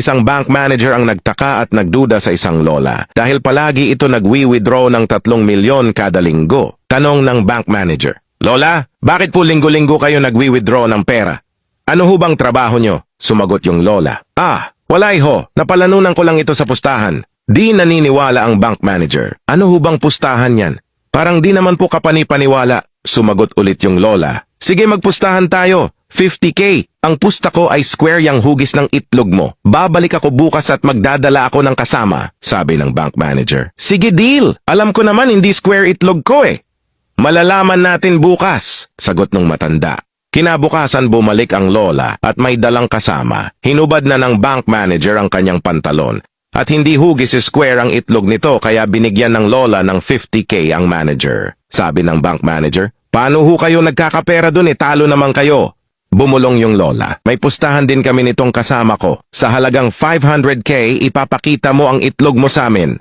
Isang bank manager ang nagtaka at nagduda sa isang lola dahil palagi ito nagwi-withdraw ng 3 milyon kada linggo. Tanong ng bank manager, "Lola, bakit po linggo-linggo kayo nagwi-withdraw ng pera? Ano ho bang trabaho nyo?" Sumagot yung lola, "Walay ho, napalanunan ko lang ito sa pustahan." Di naniniwala ang bank manager. "Ano ho bang pustahan yan? Parang di naman po kapani-paniwala." Sumagot ulit yung lola, "Sige, magpustahan tayo. 50K. Ang pusta ko ay square yang hugis ng itlog mo. Babalik ako bukas at magdadala ako ng kasama," sabi ng bank manager. "Sige, deal. Alam ko naman hindi square itlog ko eh." "Malalaman natin bukas," sagot ng matanda. Kinabukasan bumalik ang lola at may dalang kasama. Hinubad na ng bank manager ang kanyang pantalon. At hindi hugis square ang itlog nito kaya binigyan ng lola ng 50K ang manager. Sabi ng bank manager, "Paano ho kayo nagkakapera dun talo naman kayo?" Bumulong yung lola, "May pustahan din kami nitong kasama ko. Sa halagang 500K, ipapakita mo ang itlog mo sa amin."